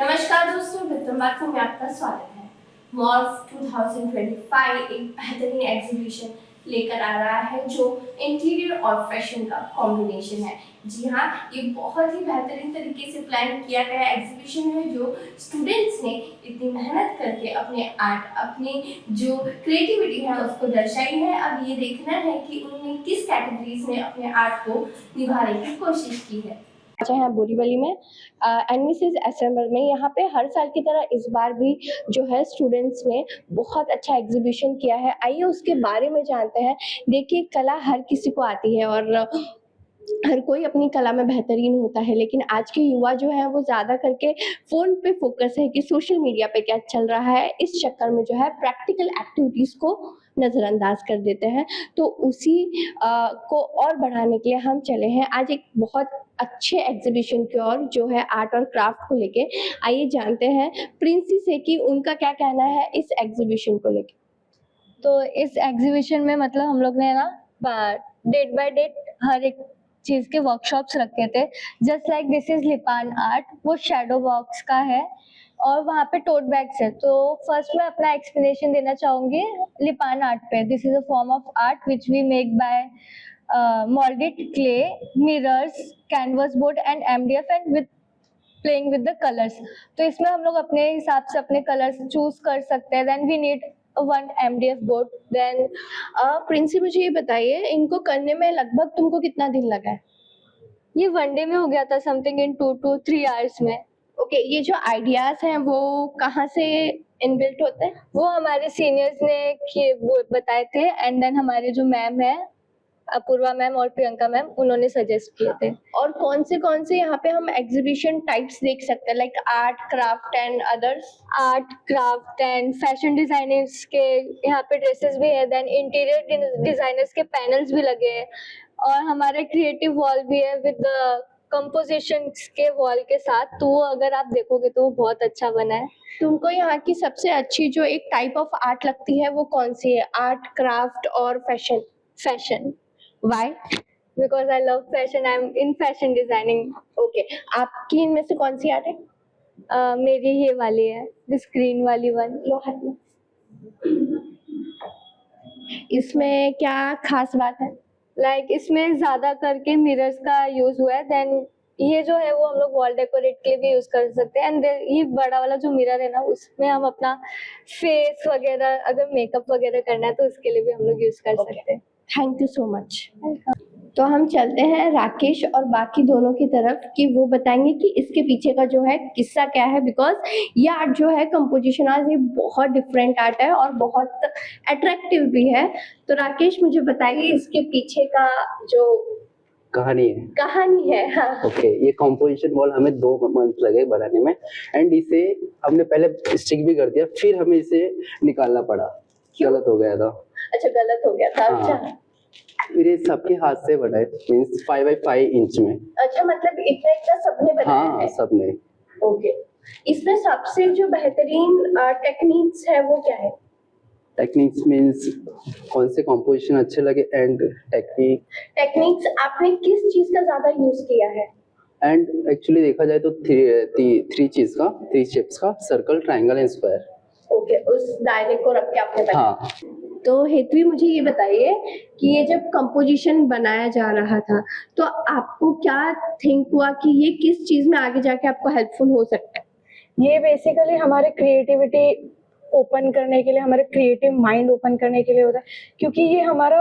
नमस्कार दोस्तों, विक्रम वार्ता में आपका स्वागत है। मॉर्फ 2025 एक बेहतरीन एग्जीबिशन लेकर आ रहा है जो इंटीरियर और फैशन का कॉम्बिनेशन है। जी हाँ, ये बहुत ही बेहतरीन तरीके से प्लान किया गया एग्जीबिशन है जो स्टूडेंट्स ने इतनी मेहनत करके अपने आर्ट, अपनी जो क्रिएटिविटी है उसको दर्शाई है। अब ये देखना है कि उन्होंने किस कैटेगरीज में अपने आर्ट को निभाने की कोशिश की है। हैं बोरीवली में एनवीसीज एसएमएल में यहाँ पे हर साल की तरह इस बार भी जो है स्टूडेंट्स ने बहुत अच्छा एग्जीबिशन किया है। आइए उसके बारे में जानते हैं। देखिए, कला हर किसी को आती है और हर कोई अपनी कला में बेहतरीन होता है, लेकिन आज के युवा जो है वो ज़्यादा करके फ़ोन पे फोकस है कि सोशल मीडिया पे क्या चल रहा है। इस चक्कर में जो है प्रैक्टिकल एक्टिविटीज़ को नज़रअंदाज कर देते हैं। तो उसी को और बढ़ाने के लिए हम चले हैं आज एक बहुत अच्छे एग्जीबिशन की ओर जो है आर्ट और क्राफ्ट को लेके। आइए जानते हैं प्रिंसी से कि उनका क्या कहना है इस एग्जीबिशन को लेके। तो इस एग्जीबिशन में मतलब हम लोग ने ना डेट बाय डेट हर एक चीज के वर्कशॉप्स रखे थे। Just like this is lippan art, वो शेडो बॉक्स का है और वहाँ पे टोट बैग्स है। तो फर्स्ट मैं अपना एक्सप्लेनेशन देना चाहूंगी लिपान आर्ट पे। This is a form of art which we make by molded clay, mirrors, canvas board and MDF and with playing with the colours. तो इसमें हम लोग अपने हिसाब से अपने कलर्स चूज कर सकते हैं। Then we need one MDF board. Then Princy मुझे ये बताइए, इनको करने में लगभग तुमको कितना दिन लगा है? ये वन डे में हो गया था, समथिंग इन 2 to 3 आवर्स में। ओके, ये जो आइडियाज हैं वो कहाँ से इनबिल्ट होते हैं? वो हमारे सीनियर्स ने वो बताए थे एंड देन हमारे जो मैम है अपूर्वा मैम और प्रियंका मैम, उन्होंने सजेस्ट किए थे। और कौन से यहाँ पे हम एग्जीबिशन टाइप्स देख सकते हैं, like art, craft and others? Art, craft and fashion designers के यहाँ पे ड्रेसेस भी है। देन इंटीरियर डिजाइनर्स के पैनल्स भी लगे हैं और हमारे क्रिएटिव वॉल भी है विद कंपोजिशन के वॉल के साथ। तो वो अगर आप देखोगे तो वो बहुत अच्छा बना है। तुमको यहाँ की सबसे अच्छी जो एक टाइप ऑफ आर्ट लगती है वो कौन सी है? आर्ट, क्राफ्ट और fashion? Fashion. Why? Because I love fashion, I'm in fashion designing. Okay, आपकी इनमें से कौन सी आर्ट है? मेरी ये वाली है, स्क्रीन वाली वन। लो हाथ में। इसमें क्या खास बात है? लाइक इसमें ज्यादा करके मिरर्स का यूज हुआ है। देन ये जो है वो हम लोग वॉल डेकोरेट के लिए भी यूज कर सकते हैं। एंड ये बड़ा वाला जो मिरर है ना, उसमें हम अपना फेस वगैरह अगर मेकअप वगैरह करना है तो उसके लिए भी हम लोग यूज कर सकते हैं। Thank you so much. तो हम चलते हैं राकेश और बाकी दोनों की तरफ कि वो बताएंगे कि इसके पीछे का जो है किस्सा क्या है। बिकॉज ये आर्ट जो है कंपोजिशन आर्ट, ये बहुत डिफरेंट आर्ट है और बहुत अट्रैक्टिव भी है। तो राकेश मुझे बताइए इसके पीछे का जो कहानी है। हाँ। ओके, ये कॉम्पोजिशन वॉल हमें 2 मंथ लगे बनाने में एंड इसे हमने पहले स्टिक भी कर दिया, फिर हमें इसे निकालना पड़ा। गलत हो गया था। अच्छा, गलत हो गया था। हाँ। अच्छा, फिर ये सबके हाथ से बना है, मींस 5 by 5 इंच में। अच्छा, मतलब इतना इतना सबने बनाया है? हाँ, सबने। ओके, इसमें सबसे जो बेहतरीन टेक्निक्स है वो क्या है? टेक्निक्स मींस कौन से कॉम्पोजिशन अच्छे लगे एंड टेक्निक्स आपने किस चीज का ज्यादा यूज किया है? एंड एक्चुअली देखा जाए तो 3 शेप्स का, circle, triangle and square. Okay, उस दायरे को रख के आपने बनाया। हाँ। तो हेतवी मुझे ये बताइए कि ये जब कंपोजिशन बनाया जा रहा था तो आपको क्या थिंक हुआ कि ये किस चीज में आगे जाके आपको हेल्पफुल हो सकता है? ये बेसिकली हमारे क्रिएटिविटी ओपन करने के लिए, हमारे क्रिएटिव माइंड ओपन करने के लिए होता है। क्योंकि ये हमारे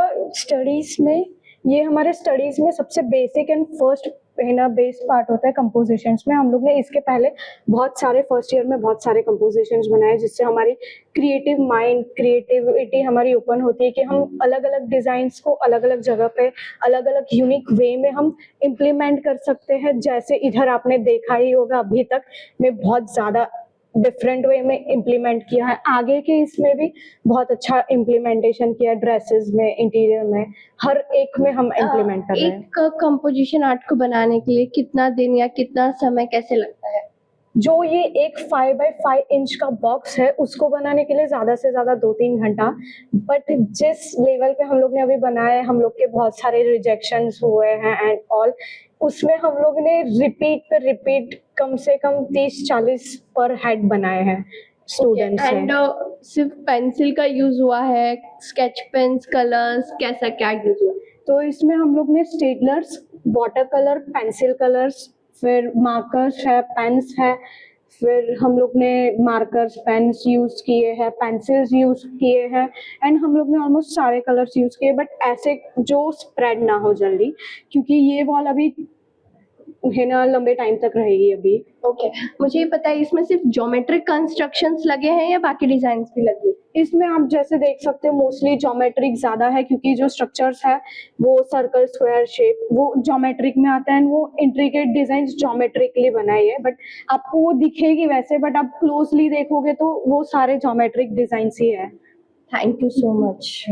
स्टडीज में सबसे basic and first base part होता है कंपोजिशंस में। हम लोग ने इसके पहले बहुत सारे फर्स्ट ईयर में बहुत सारे कंपोजिशंस बनाए जिससे हमारी क्रिएटिव माइंड, क्रिएटिविटी हमारी ओपन होती है कि हम अलग अलग डिजाइन्स को अलग अलग जगह पे अलग अलग यूनिक वे में हम इम्प्लीमेंट कर सकते हैं। जैसे इधर आपने देखा ही होगा, अभी तक में बहुत ज़्यादा डिफरेंट वे में इम्प्लीमेंट किया है। आगे के इसमें भी बहुत अच्छा इम्प्लीमेंटेशन किया है, ड्रेसेस में, इंटीरियर में, हर एक में हम इम्प्लीमेंट कर रहे हैं। एक कंपोजिशन आर्ट को बनाने के लिए कितना दिन या कितना समय कैसे लगता है? जो ये एक 5 by 5 इंच का बॉक्स है उसको बनाने के लिए ज़्यादा से ज़्यादा 2-3 घंटा। बट जिस लेवल पे हम लोग ने अभी बनाया है, हम लोग के बहुत सारे रिजेक्शंस हुए हैं एंड ऑल, उसमें हम लोग ने रिपीट पे रिपीट कम से कम 30-40 पर हेड बनाए हैं स्टूडेंट्स एंड सिर्फ पेंसिल का यूज हुआ है, स्केच पेन्स, कलर्स, कैसा क्या यूज हुआ? तो इसमें हम लोग ने स्टेडलर्स, वाटर कलर, पेंसिल कलर्स, फिर मार्कर्स है, पेन्स है, फिर हम लोग ने मार्कर्स, पेन्स यूज किए हैं, पेंसिल्स यूज किए हैं, एंड हम लोग ने ऑलमोस्ट सारे कलर्स यूज किए, बट ऐसे जो स्प्रेड ना हो जल्दी, क्योंकि ये वॉल अभी है ना लंबे टाइम तक रहेगी अभी। ओके, मुझे ये पता है इसमें सिर्फ ज्योमेट्रिक कंस्ट्रक्शंस लगे हैं या बाकी डिजाइन्स भी लगे हैं? इसमें आप जैसे देख सकते हो मोस्टली ज्योमेट्रिक ज़्यादा है, क्योंकि जो स्ट्रक्चर्स है वो सर्कल, स्क्वायर शेप वो ज्योमेट्रिक में आता है, and वो इंट्रिकेट डिजाइन ज्योमेट्रिकली बनाई है, बट आपको वो दिखेगी वैसे, बट आप क्लोजली देखोगे तो वो सारे ज्योमेट्रिक डिजाइन ही है। Thank you so much.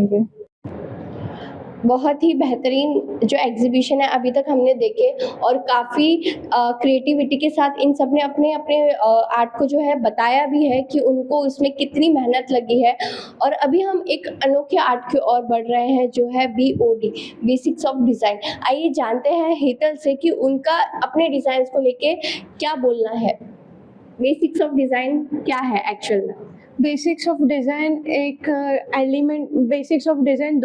बहुत ही बेहतरीन जो एग्जीबिशन है अभी तक हमने देखे, और काफ़ी क्रिएटिविटी के साथ इन सब ने अपने अपने आर्ट को जो है बताया भी है कि उनको इसमें कितनी मेहनत लगी है। और अभी हम एक अनोखे आर्ट की ओर बढ़ रहे हैं जो है BOD, बेसिक्स ऑफ डिज़ाइन। आइए जानते हैं हेतल से कि उनका अपने डिज़ाइंस को लेके क्या बोलना है। बेसिक्स ऑफ डिज़ाइन क्या है एक्चुअल में? बेसिक्स ऑफ डिज़ाइन एक एलिमेंट, बेसिक्स ऑफ डिज़ाइन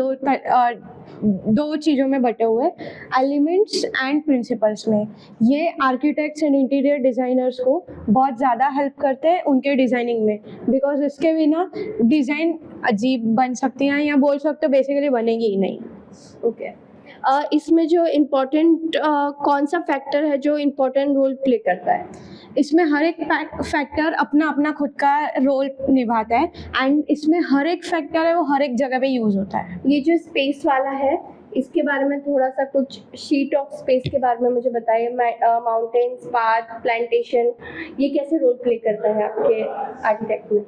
दो चीज़ों में बटे हुए हैं, एलिमेंट्स एंड प्रिंसिपल्स में। ये आर्किटेक्ट्स एंड इंटीरियर डिज़ाइनर्स को बहुत ज़्यादा हेल्प करते हैं उनके डिज़ाइनिंग में, बिकॉज इसके बिना डिज़ाइन अजीब बन सकती हैं, या बोल सकते हो बेसिकली बनेगी ही नहीं। ओके, इसमें जो इम्पोर्टेंट कौन सा फैक्टर है जो इम्पोर्टेंट रोल प्ले करता है? इसमें हर एक फैक्टर अपना अपना खुद का रोल निभाता है, एंड इसमें हर एक फैक्टर है वो हर एक जगह पे यूज़ होता है। ये जो स्पेस वाला है इसके बारे में थोड़ा सा कुछ शीट ऑफ स्पेस के बारे में मुझे बताइए। माउंटेन्स, पार्क, प्लांटेशन, ये कैसे रोल प्ले करता है आपके आर्किटेक्ट में?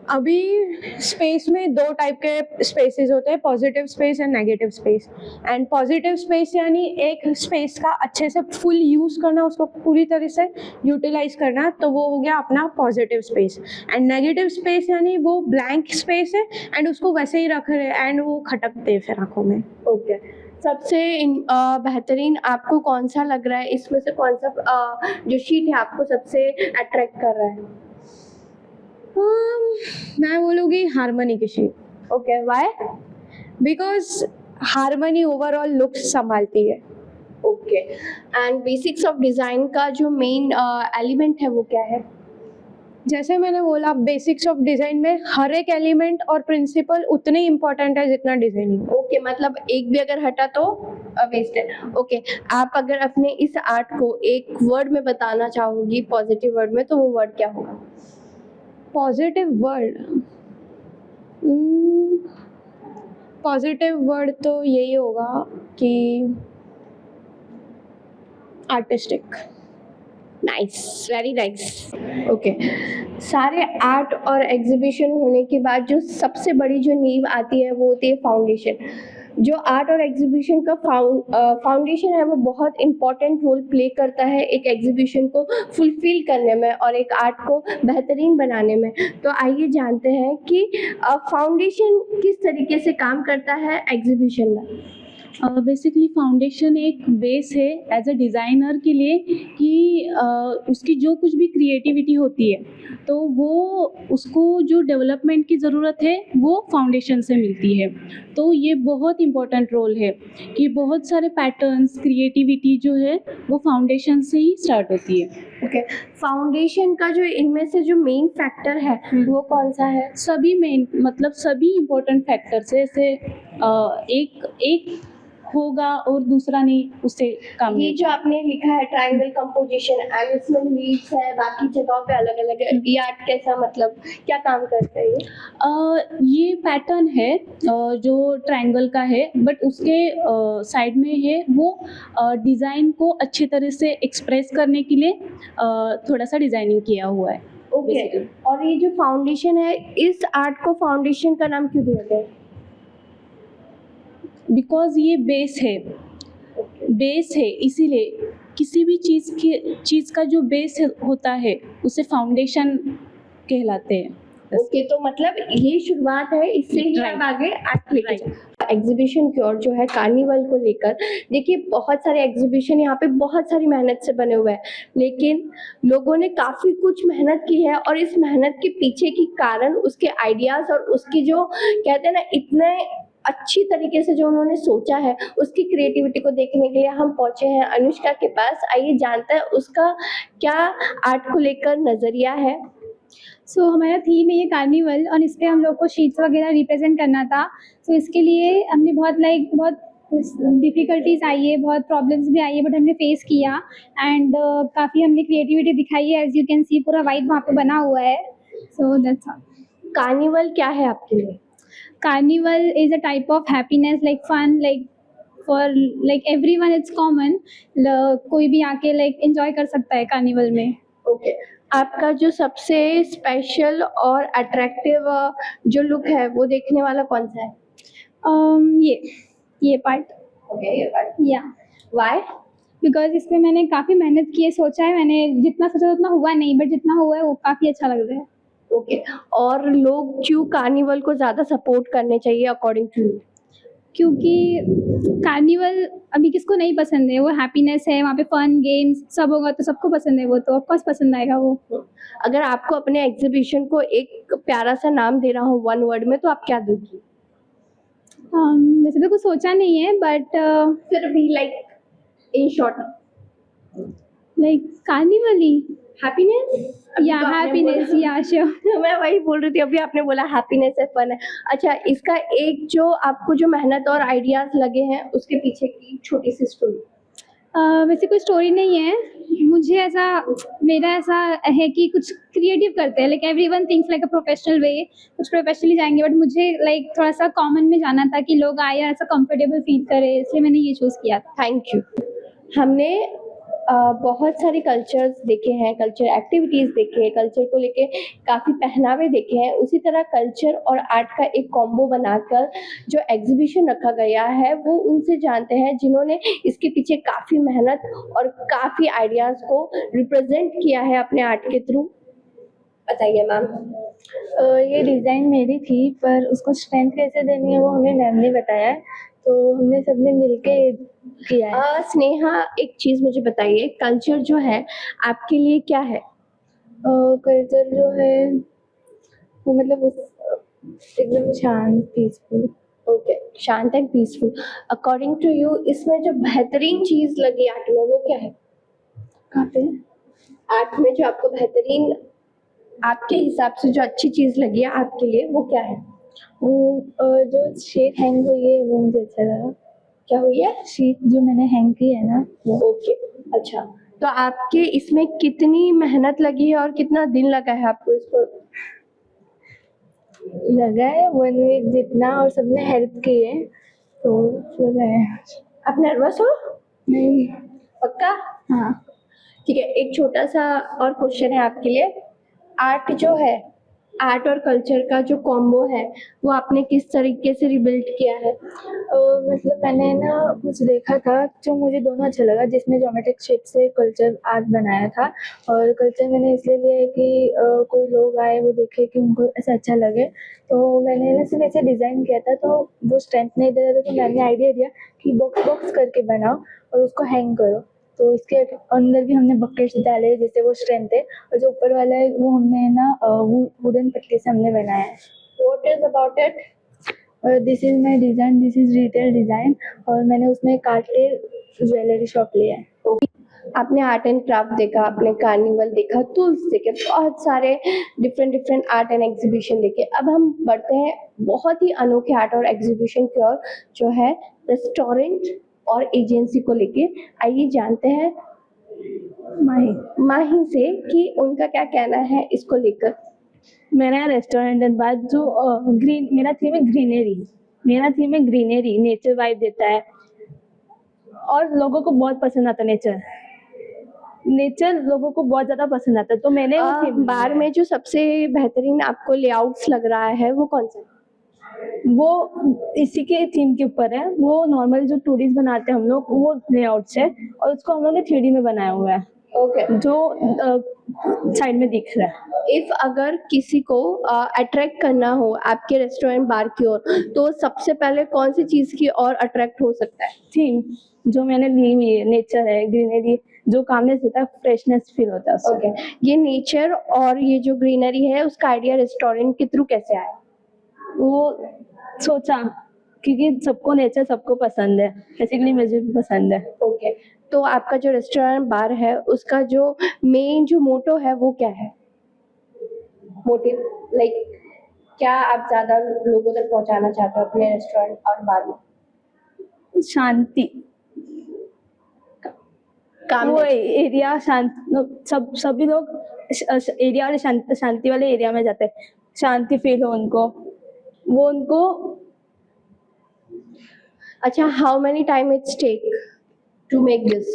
अभी स्पेस में दो टाइप के स्पेसेस होते हैं, positive space and negative space. And positive space यानी एक स्पेस का अच्छे से फुल यूज़ करना, उसको पूरी तरह से यूटिलाइज करना, तो वो हो गया अपना positive space. And negative space यानी वो ब्लैंक स्पेस है एंड उसको वैसे ही रख रहे हैं एंड वो खटकते हैं फिर आँखों में। ओके, सबसे बेहतरीन आपको कौन सा लग रहा है इसमें से? कौन सा जो शीट है आपको सबसे अट्रैक्ट कर रहा है? मैं बोलूँगी हारमनी की sheet. Okay, why? Because harmony overall looks संभालती है। Okay, and basics of design का जो मेन एलिमेंट है वो क्या है? जैसे मैंने बोला, बेसिक्स ऑफ डिज़ाइन में हर एक एलिमेंट और प्रिंसिपल उतने ही इम्पोर्टेंट है जितना डिज़ाइनिंग। ओके, मतलब एक भी अगर हटा तो वेस्ट है। ओके, आप अगर अपने इस आर्ट को एक वर्ड में बताना चाहोगी, पॉजिटिव वर्ड में, तो वो वर्ड क्या होगा? पॉजिटिव वर्ड तो यही होगा कि artistic. Nice, very nice. Okay, सारे आर्ट और एग्जीबिशन होने के बाद जो सबसे बड़ी जो नींव आती है वो होती है फाउंडेशन। जो आर्ट और एग्जीबिशन का फाउंडेशन है वो बहुत इम्पॉर्टेंट रोल प्ले करता है एक एग्जीबिशन को फुलफिल करने में और एक आर्ट को बेहतरीन बनाने में। तो आइए जानते हैं कि फाउंडेशन किस तरीके से काम करता है एग्जीबिशन में। बेसिकली फाउंडेशन एक बेस है एज अ डिज़ाइनर के लिए कि उसकी जो कुछ भी क्रिएटिविटी होती है तो वो उसको जो डेवलपमेंट की ज़रूरत है वो फाउंडेशन से मिलती है। तो ये बहुत इम्पोर्टेंट रोल है कि बहुत सारे पैटर्न्स, क्रिएटिविटी जो है वो फाउंडेशन से ही स्टार्ट होती है। ओके, फाउंडेशन का जो इनमें से जो मेन फैक्टर है वो कौन सा है? सभी मेन मतलब सभी इम्पोर्टेंट फैक्टर्स है, जैसे एक होगा और दूसरा नहीं, उससे काम ये नहीं। जो आपने लिखा है ट्रायंगल कंपोजिशन एंड इसमें लीव्स है, बाकी जगहों पे अलग अलग है, ये आर्ट कैसा, मतलब क्या काम करता है ये? ये पैटर्न है जो ट्रायंगल का है, बट उसके साइड में है वो डिज़ाइन को अच्छी तरह से एक्सप्रेस करने के लिए थोड़ा सा डिज़ाइनिंग किया हुआ है। Okay, basically। और ये जो फाउंडेशन है, इस आर्ट को फाउंडेशन का नाम क्यों दिया गया है? बिकॉज ये बेस है, इसीलिए किसी भी चीज़ का जो बेस होता है उसे फाउंडेशन कहलाते हैं। ओके, तो मतलब ये शुरुआत है, इससे ही Right. अब आगे आर्ट लेके Right. एग्जीबिशन की ओर जो है कार्निवल को लेकर, देखिए बहुत सारे एग्जीबिशन यहाँ पे बहुत सारी मेहनत से बने हुए हैं, लेकिन लोगों ने काफी कुछ मेहनत की है और इस मेहनत के पीछे की कारण उसके आइडियाज और उसकी जो कहते हैं ना इतने अच्छी तरीके से जो उन्होंने सोचा है, उसकी क्रिएटिविटी को देखने के लिए हम पहुंचे हैं अनुष्का के पास। आइए जानते हैं उसका क्या आर्ट को लेकर नजरिया है। सो हमारा थीम है ये कार्निवल और इस पे हम लोग को शीट्स वगैरह रिप्रेजेंट करना था। सो इसके लिए हमने बहुत डिफ़िकल्टीज आई है, बहुत प्रॉब्लम्स भी आई है, बट हमने फेस किया एंड काफ़ी हमने क्रिएटिविटी दिखाई है। एज यू कैन सी पूरा वाइब वहाँ पे बना हुआ है। So that's all. कार्निवल क्या है आपके लिए? Carnival is a type of happiness, like fun, like for like everyone it's common. कोई भी आके लाइक एंजॉय कर सकता है कार्निवल में। ओके, आपका जो सबसे स्पेशल और अट्रैक्टिव जो लुक है वो देखने वाला कौन सा है? ये पार्ट ओके, ये बात या व्हाई? बिकॉज इसमें मैंने काफ़ी मेहनत की है, सोचा है मैंने, जितना सोचा उतना हुआ नहीं, बट जितना हुआ है वो काफ़ी अच्छा लग रहा है। ओके, और लोग क्यों कार्निवल को ज़्यादा सपोर्ट करने चाहिए अकॉर्डिंग टू यू? क्योंकि कार्निवल अभी किसको नहीं पसंद है, वो हैप्पीनेस है, वहाँ पे फन गेम्स सब होगा तो सबको पसंद है, वो तो ऑफकोर्स पसंद आएगा वो। अगर आपको अपने एग्जीबिशन को एक प्यारा सा नाम देना हो वन वर्ड में तो आप क्या दोगी? वैसे तो कुछ सोचा नहीं है, बट फिर भी like in short like carnival he happiness या हैप्पीनेस या श्योर। मैं वही बोल रही थी, अभी आपने बोला हैप्पीनेस है, फन है। अच्छा, इसका एक जो आपको जो मेहनत और आइडियाज लगे हैं उसके पीछे की छोटी सी स्टोरी। वैसे कोई स्टोरी नहीं है, मेरा ऐसा है कि कुछ क्रिएटिव करते हैं, like everyone thinks like a professional way, कुछ प्रोफेशनली जाएंगे, बट मुझे लाइक थोड़ा सा कॉमन में जाना था कि लोग आए और ऐसा कंफर्टेबल फील करे, इसलिए मैंने ये चूज़ किया था। Thank you. हमने बहुत सारे कल्चर्स देखे हैं, कल्चर एक्टिविटीज़ देखे हैं, कल्चर को लेके काफ़ी पहनावे देखे हैं, उसी तरह कल्चर और आर्ट का एक कॉम्बो बनाकर जो एग्जीबिशन रखा गया है वो उनसे जानते हैं जिन्होंने इसके पीछे काफ़ी मेहनत और काफ़ी आइडियाज़ को रिप्रेजेंट किया है अपने आर्ट के थ्रू। बताइए मैम। ये डिज़ाइन मेरी थी, पर उसको स्ट्रेंथ कैसे देनी है वो हमें मैम ने बताया है, तो हमने सबने मिलके किया है। स्नेहा, एक चीज़ मुझे बताइए, कल्चर जो है आपके लिए क्या है? कल्चर जो है वो मतलब उस एकदम शांत, पीसफुल। ओके, शांत and peaceful. According to you इसमें जो बेहतरीन चीज़ लगी आर्ट में वो क्या है? कहाँ पे? आर्ट में जो आपको बेहतरीन, आपके हिसाब से जो अच्छी चीज़ लगी है आपके लिए वो क्या है? वो जो शीट हैंग हुई है वो मुझे अच्छा लगा। क्या हुई है? शीट जो मैंने हैंग की है ना वो। ओके, अच्छा, तो आपके इसमें कितनी मेहनत लगी है और कितना दिन लगा है आपको इसको? लगा है 1 वीक जितना, और सबने हेल्प की है तो लगा है। आप नर्वस हो? नहीं। पक्का? हाँ। ठीक है, एक छोटा सा और क्वेश्चन है आपके लिए। आर्ट जो है, आर्ट और कल्चर का जो कॉम्बो है वो आपने किस तरीके से रिबिल्ड किया है? मतलब मैंने ना कुछ देखा था जो मुझे दोनों अच्छा लगा, जिसमें ज्योमेट्रिक शेप से कल्चर आर्ट बनाया था, और कल्चर मैंने इसलिए लिया है कि कोई लोग आए वो देखे कि उनको ऐसा अच्छा लगे, तो मैंने ना सिर्फ ऐसे डिज़ाइन किया था, तो वो स्ट्रेंथ नहीं दे रहा था, तो मैंने आइडिया दिया कि बॉक्स बॉक्स करके बनाओ और उसको हैंग करो, तो इसके अंदर भी हमने बकेट्स डाले जिससे वो स्ट्रेंथ है, और जो ऊपर वाला है वो हमने ना वुडन पट्टी से हमने बनाया है। What is about it? This is my design, this is retail design, और मैंने उसमें कार्टेल ज्वेलरी शॉप लिया है। आपने आर्ट एंड क्राफ्ट देखा, आपने कार्निवल देखा, टूल्स देखे, बहुत सारे डिफरेंट आर्ट एंड एग्जीबिशन देखे। अब हम बढ़ते हैं बहुत ही अनोखे आर्ट और एग्जीबिशन की ओर, जो है रेस्टोरेंट और एजेंसी को लेके। आइए जानते हैं माही से कि उनका क्या कहना है इसको लेकर। मेरा रेस्टोरेंट एंड बार जो ग्रीन, मेरा थीम है ग्रीनरी, नेचर वाइब देता है और लोगों को बहुत पसंद आता है। नेचर लोगों को बहुत ज्यादा पसंद आता है, तो मैंने वो थीम बार में जो सबसे बेहतरीन आपको लेआउट्स लग रहा है वो कौन सा है? वो इसी के थीम के ऊपर है। वो नॉर्मली जो टूरिस्ट बनाते हैं हम लोग, वो लेआउट्स है और उसको हम लोग ने 3D में बनाया हुआ है। ओके, जो साइड में दिख रहा है। इफ अगर किसी को अट्रैक्ट करना हो आपके रेस्टोरेंट बार की ओर, तो सबसे पहले कौन सी चीज की ओर अट्रैक्ट हो सकता है? थीम जो मैंने ली हुई है, नेचर है, ग्रीनरी, जो कामनेस देता है, फ्रेशनेस फील होता है उससे। ओके, ये नेचर और ये जो ग्रीनरी है उसका आइडिया रेस्टोरेंट के थ्रू कैसे आया? वो सोचा क्योंकि सबको नेचर सबको पसंद है, बेसिकली मुझे भी पसंद है। ओके, तो आपका जो रेस्टोरेंट बार है उसका जो मेन जो मोटो है वो क्या है? मोटिव, लाइक क्या आप ज्यादा लोगों तक पहुंचाना चाहते हो अपने रेस्टोरेंट और बार में? शांति, काम वो एरिया शांत, सभी लोग एरिया वाले शांति वाले एरिया में जाते हैं, शांति फील हो उनको, वो उनको। अच्छा, how many time it's take to make this?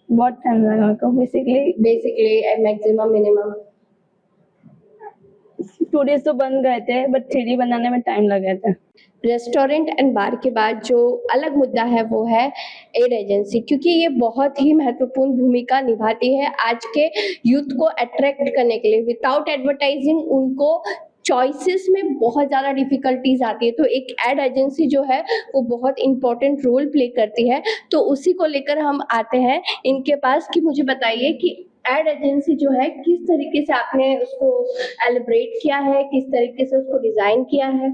बहुत टाइम लगा उनको, बेसिकली मैक्सिमम मिनिमम? 2 days तो बन गए थे, बट 3D बनाने में टाइम लगे थे। रेस्टोरेंट एंड बार के बाद जो अलग मुद्दा है वो है एड एजेंसी, क्योंकि ये बहुत ही महत्वपूर्ण भूमिका निभाती है आज के यूथ को अट्रैक्ट करने के लिए। विदाउट एडवर्टाइजिंग उनको चॉइसेस में बहुत ज़्यादा डिफिकल्टीज आती है, तो एक एड एजेंसी जो है वो बहुत इंपॉर्टेंट रोल प्ले करती है। तो उसी को लेकर हम आते हैं इनके पास कि मुझे बताइए कि एड एजेंसी जो है किस तरीके से आपने उसको एलिब्रेट किया है, किस तरीके से उसको डिज़ाइन किया है?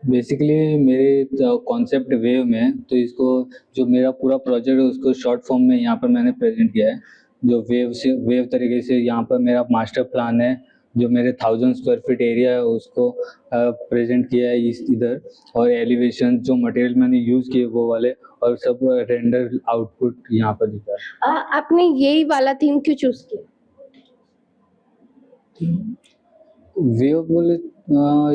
बेसिकली मेरे कॉन्सेप्ट वेव में है, तो इसको जो मेरा पूरा प्रोजेक्ट है उसको शॉर्ट फॉर्म में यहाँ पर मैंने प्रेजेंट किया है। जो वेव तरीके से यहाँ पर मेरा मास्टर प्लान है, जो मेरे 1000 स्क्वायर फीट एरिया है उसको प्रेजेंट किया है इधर, और एलिवेशन जो मटेरियल मैंने यूज़ किए वो वाले, और सब रेंडर आउटपुट यहाँ पर दिखा है। आपने यही वाला थीम क्यों चूज किया? वेव बोले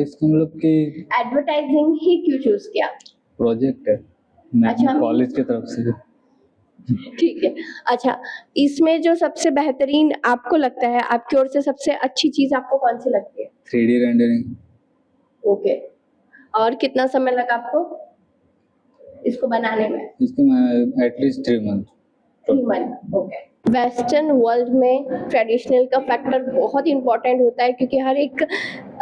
इसका मतलब कि एडवर्टाइजिंग ही क्यों चूज किया? प्रोजेक्ट है अच्छा। कॉलेज की तरफ से। ठीक है, अच्छा, इसमें जो सबसे बेहतरीन आपको लगता है, आपकी ओर से सबसे अच्छी चीज आपको कौन सी लगती है? 3D rendering. ओके, और कितना समय लगा आपको इसको बनाने में? इसको मैं at least 3 month. 3 month. Okay, western world में ट्रेडिशनल का फैक्टर बहुत इंपॉर्टेंट होता है, क्योंकि हर एक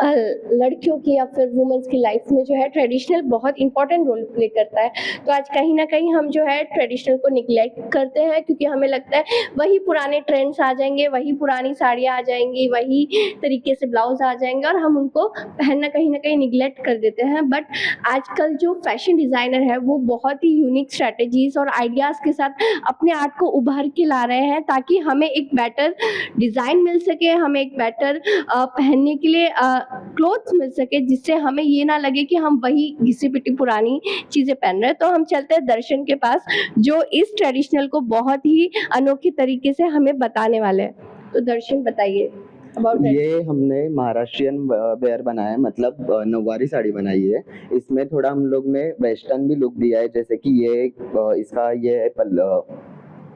लड़कियों की या फिर वुमेन्स की लाइफ में जो है ट्रेडिशनल बहुत इंपॉर्टेंट रोल प्ले करता है। तो आज कहीं ना कहीं हम जो है ट्रेडिशनल को निगलेक्ट करते हैं, क्योंकि हमें लगता है वही पुराने ट्रेंड्स आ जाएंगे, वही पुरानी साड़ियाँ आ जाएंगी, वही तरीके से ब्लाउज आ जाएंगे, और हम उनको पहनना कहीं ना कहीं निगलेक्ट कर देते हैं। बट आजकल जो फैशन डिज़ाइनर है वो बहुत ही यूनिक स्ट्रैटेजीज और आइडियाज़ के साथ अपने आर्ट को उभर के ला रहे हैं, ताकि हमें एक बेटर डिज़ाइन मिल सके, हमें एक बेटर पहनने के लिए क्लोथ्स मिल सके, जिससे हमें ये ना लगे कि हम वही घिसी पिटी पुरानी चीज़ें पहन रहे हैं। तो हम चलते हैं दर्शन के पास, जो इस ट्रेडिशनल को बहुत ही अनोखे तरीके से हमें बताने वाले हैं। तो दर्शन बताइए अबाउट ये हमने महाराष्ट्रियन वेयर बनाया है, मतलब नौवारी साड़ी बनाई है। इसमें थोड़ा हम लोग ने वेस्टर्न भी लुक दिया है, जैसे कि ये इसका ये है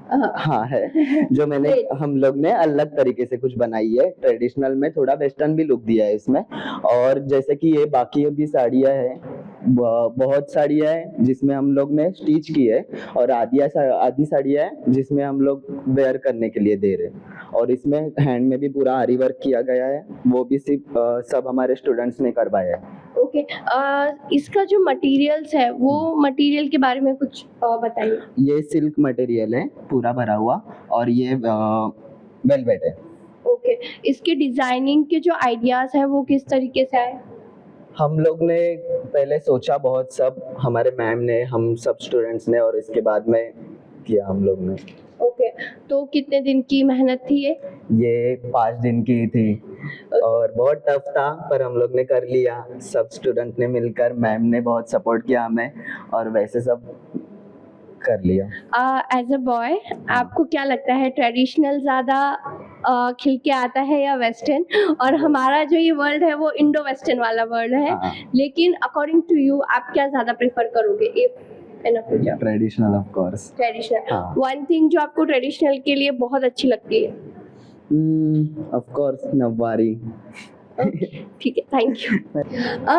हाँ है, जो मैंने हम लोग ने अलग तरीके से कुछ बनाई है। ट्रेडिशनल में थोड़ा वेस्टर्न भी लुक दिया है इसमें। और जैसे कि ये बाकी भी साड़ियाँ हैं, बहुत साड़ियाँ हैं जिसमें हम लोग ने स्टिच की है, और आधी साड़ियाँ हैं जिसमें हम लोग वेयर करने के लिए दे रहे हैं। और इसमें हैंड में भी पूरा आरी वर्क किया गया है, वो भी सिर्फ सब हमारे स्टूडेंट्स ने करवाया है। ओके, इसका जो मटेरियल्स है वो मटेरियल के बारे में कुछ बताइए। ये सिल्क मटेरियल है पूरा भरा हुआ, और ये वेलवेट है। ओके, इसके डिजाइनिंग के जो आइडियाज हैं वो किस तरीके से आए? हम लोग ने पहले सोचा बहुत, सब हमारे मैम ने, हम सब स्टूडेंट्स ने, और इसके बाद में किया हम लोग ने। ओके, तो कितने दिन की मेहनत थी ये 5 दिन की थी, और बहुत टफ था, पर हम लोग ने कर लिया। सब स्टूडेंट ने मिलकर, मैम ने बहुत सपोर्ट किया हमें, और वैसे सब कर लिया। एज अ बॉय आपको क्या लगता है, ट्रेडिशनल ज़्यादा खिल के आता है या वेस्टर्न? और हमारा जो ये वर्ल्ड है वो इंडो वेस्टर्न वाला वर्ल्ड है, लेकिन अकॉर्डिंग टू यू आप क्या ज़्यादा प्रेफर करोगे in future? Traditional of course. Traditional. One thing जो आपको ट्रेडिशनल के लिए बहुत अच्छी लगती है? Of course nauvari. ठीक है, थैंक यू।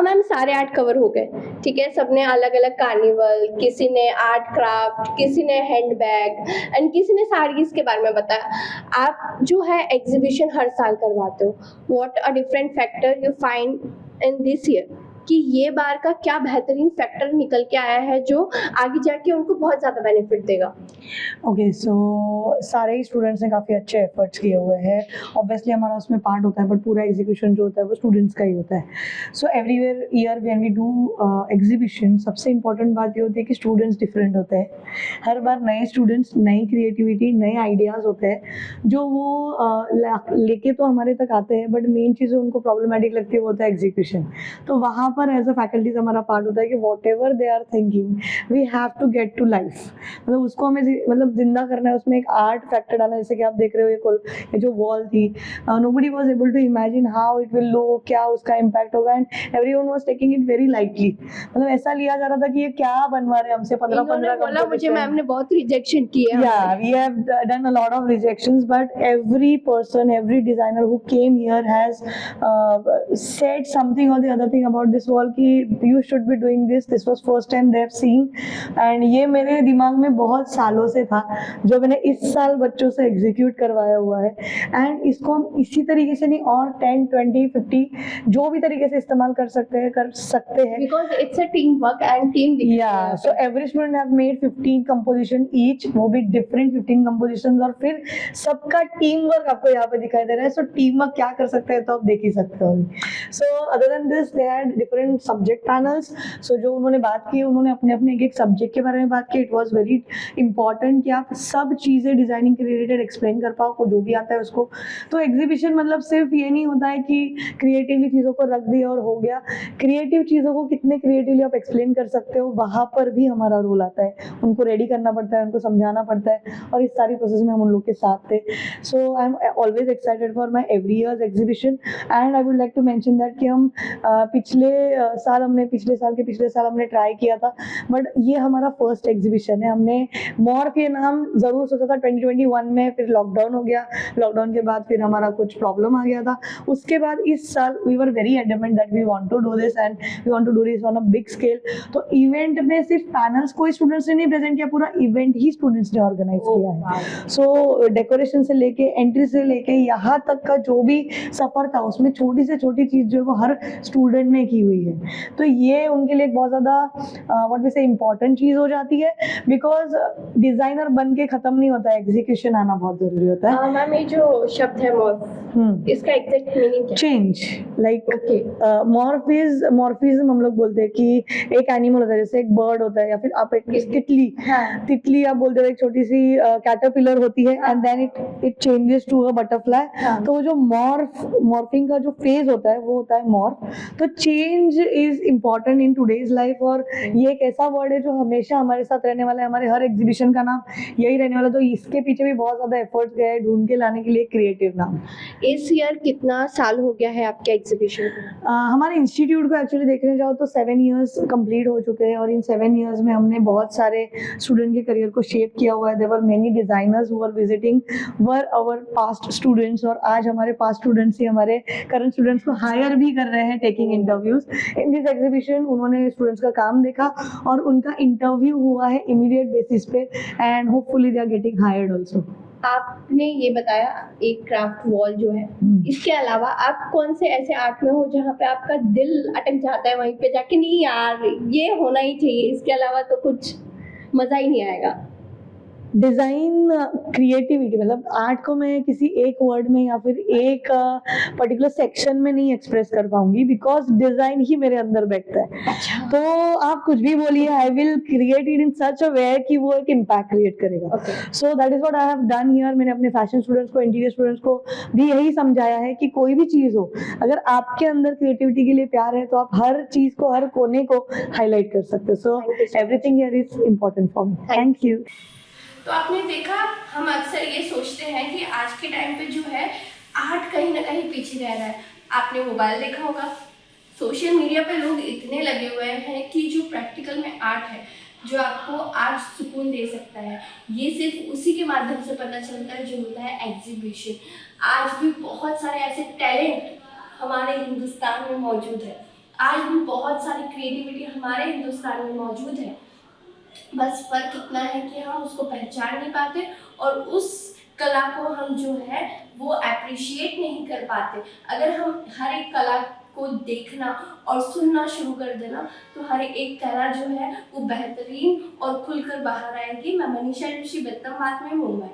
मैम सारे आर्ट कवर हो गए, ठीक है, सबने अलग अलग कार्निवल, किसी ने आर्ट क्राफ्ट, किसी ने हैंडबैग एंड किसी ने साड़ीज के बारे में बताया। आप जो है एग्जीबिशन हर साल करवाते हो, what a different factor you find in this year, कि ये बार का क्या बेहतरीन फैक्टर निकल के आया है जो आगे जाके उनको बहुत ज़्यादा बेनिफिट देगा? ओके, सो सारे ही स्टूडेंट्स ने काफ़ी अच्छे एफर्ट्स किए हुए हैं। ऑब्वियसली हमारा उसमें पार्ट होता है, बट पूरा एग्जीक्यूशन जो होता है वो स्टूडेंट्स का ही होता है। So everywhere year when we do exhibition, सबसे इम्पोर्टेंट बात ये होती है कि स्टूडेंट्स डिफरेंट होते हैं। हर बार नए स्टूडेंट्स, नई क्रिएटिविटी, नए आइडियाज़ होते हैं जो वो लेके तो हमारे तक आते हैं, बट मेन चीज़ उनको प्रॉब्लमेटिक लगती है वो होता है एग्जीक्यूशन। तो वहाँ पर एज अ फैकल्टीज हमारा पार्ट होता है कि whatever they are thinking we have to get to life, मतलब उसको हमें मतलब जिंदा करना है, उसमें एक आर्ट फैक्टर डालना है। जैसे कि आप देख रहे हो ये जो वॉल थी, nobody was able to imagine how it will look, क्या उसका इम्पैक्ट होगा, and everyone was taking it very lightly. मतलब ऐसा लिया जा रहा था कि ये क्या बनवा रहे हैं हमसे 15 बोला मुझे मैम ने बहुत रिजेक्शन किए हैं। Yeah, we have done a lot of rejections, but every person, every designer who came here has said something or the other thing about this wall कि you should be doing this. This was first time they have seen, and ये मेरे दिमाग में बहुत सालों से था, जो मैंने इस साल बच्चों से एग्जीक्यूट करवाया हुआ है। एंड इसको हम इसी तरीके से नहीं और 10, 20, 50 जो भी तरीके से इस्तेमाल कर सकते हैं because it's a team work and team. Yeah, so every student have made 15 composition each, वो भी different 15 compositions, और फिर सबका टीम वर्क आपको यहाँ पे दिखाई दे रहा है। सो टीम वर्क क्या कर सकते हैं तो आप देख ही सकते हो। So other than this they had different subject panels. So जो उन्होंने बात की, उन्होंने अपने अपने एक सब्जेक्ट के बारे में बात की। इट वॉज वेरी इंपॉर्टेंट कि आप सब चीज़ें डिजाइनिंग के रिलेटेड एक्सप्लेन कर पाओ, को जो भी आता है उसको। तो एग्जीबिशन मतलब सिर्फ ये नहीं होता है कि क्रिएटिवली चीज़ों को रख दिया और हो गया। क्रिएटिव चीज़ों को कितने क्रिएटिवली आप एक्सप्लेन कर सकते हो, वहाँ पर भी हमारा रोल आता है। उनको रेडी करना पड़ता है, उनको समझाना पड़ता है, और इस सारी प्रोसेस में हम उन लोग के साथ थे। So I am always excited for my every years exhibition. And I would like to mention that कि हम पिछले साल हमने ट्राई किया था, बट ये हमारा फर्स्ट एग्जीबिशन है। हमने मॉर्फ ये नाम ज़रूर सोचा था 2021 में, फिर लॉकडाउन हो गया। लॉकडाउन के बाद फिर हमारा कुछ प्रॉब्लम आ गया था। उसके बाद इस साल we were very adamant that we want to do this and we want to do this on a big scale. तो इवेंट में सिर्फ पैनल्स कोई स्टूडेंट्स ने नहीं प्रेजेंट किया, पूरा इवेंट ही स्टूडेंट्स ने ऑर्गेनाइज किया है। सो डेकोरेशन से लेके, एंट्री से लेके यहाँ तक का जो भी सफर था, उसमें छोटी से छोटी चीज जो है वो हर स्टूडेंट ने की हुई है। तो ये उनके लिए एक बहुत ज्यादा व्हाट वी से इम्पोर्टेंट चीज हो जाती है, बिकॉज डिजाइनर बन के खत्म नहीं होता है, एग्जीक्यूशन आना बहुत जरूरी होता है। मैम ये जो शब्द है मॉर्फ, इसका एग्जैक्ट मीनिंग क्या? चेंज, लाइक मॉर्फिज्म हम लोग बोलते हैं कि एक एनिमल होता है, जैसे एक बर्ड होता है, या फिर आप एक तितली आप बोलते हो, एक छोटी सी कैटरपिलर होती है, and then it changes to a butterfly. तो वो जो मॉर्फिंग का जो फेज होता है वो होता है मॉर्फ। तो change is important in today's life, और ये एक ऐसा वर्ड है जो हमेशा हमारे साथ रहने वाला है। हमारे हर एग्जीबिशन का नाम यही रहने वाला है। तो इसके पीछे भी बहुत ज्यादा एफर्ट्स गए ढूंढ के लाने के लिए क्रिएटिव नाम। इस ईयर कितना साल हो गया है आपके एग्जीबिशन को? हमारे इंस्टीट्यूट को एक्चुअली देखने जाओ तो 7 इयर्स कंप्लीट हो चुके हैं, और इन 7 इयर्स में हमने बहुत सारे स्टूडेंट के करियर को शेप किया हुआ है। There were many designers who were visiting were our past students, और आज हमारे पास्ट स्टूडेंट्स ही हमारे करंट स्टूडेंट्स को हायर भी कर रहे हैं, taking interviews in this exhibition. उन्होंने स्टूडेंट्स का काम देखा और उनका इंटरव्यू हुआ है इमीडिएट बेसिस पे, and hopefully they are getting hired also. आपने ये बताया एक क्राफ्ट वॉल जो है, इसके अलावा आप कौन से ऐसे आर्ट में हो जहाँ पे आपका दिल अटक जाता है वहीं पे जाके, नहीं यार ये होना ही चाहिए, इसके अलावा तो कुछ मजा ही नहीं आएगा? डिज़ाइन क्रिएटिविटी, मतलब आर्ट को मैं किसी एक वर्ड में या फिर एक पर्टिकुलर सेक्शन में नहीं एक्सप्रेस कर पाऊंगी, बिकॉज डिज़ाइन ही मेरे अंदर बैठता है। तो आप कुछ भी बोलिए, I will create it in such a way कि वो एक इम्पैक्ट क्रिएट करेगा। So that is what I have done here. मैंने अपने फैशन स्टूडेंट्स को, इंटीरियर स्टूडेंट्स को भी यही समझाया है कि कोई भी चीज़ हो, अगर आपके अंदर क्रिएटिविटी के लिए प्यार है तो आप हर चीज़ को, हर कोने को हाईलाइट कर सकते हो। So everything here is important for me. Thank you. तो आपने देखा, हम अक्सर ये सोचते हैं कि आज के टाइम पे जो है आर्ट कहीं ना कहीं पीछे रह रहा है। आपने मोबाइल देखा होगा, सोशल मीडिया पे लोग इतने लगे हुए हैं कि जो प्रैक्टिकल में आर्ट है, जो आपको आज सुकून दे सकता है, ये सिर्फ उसी के माध्यम से पता चलता है जो होता है एग्जीबिशन। आज भी बहुत सारे ऐसे टैलेंट हमारे हिंदुस्तान में मौजूद है। आज भी बहुत सारी क्रिएटिविटी हमारे हिंदुस्तान में मौजूद है, बस फ़र्क इतना है कि हम उसको पहचान नहीं पाते और उस कला को हम जो है वो अप्रिशिएट नहीं कर पाते। अगर हम हर एक कला को देखना और सुनना शुरू कर देना तो हर एक कला जो है वो बेहतरीन और खुलकर बाहर आएगी। मैं मनीषा ऋषि बेत्तम बात में मुंबई।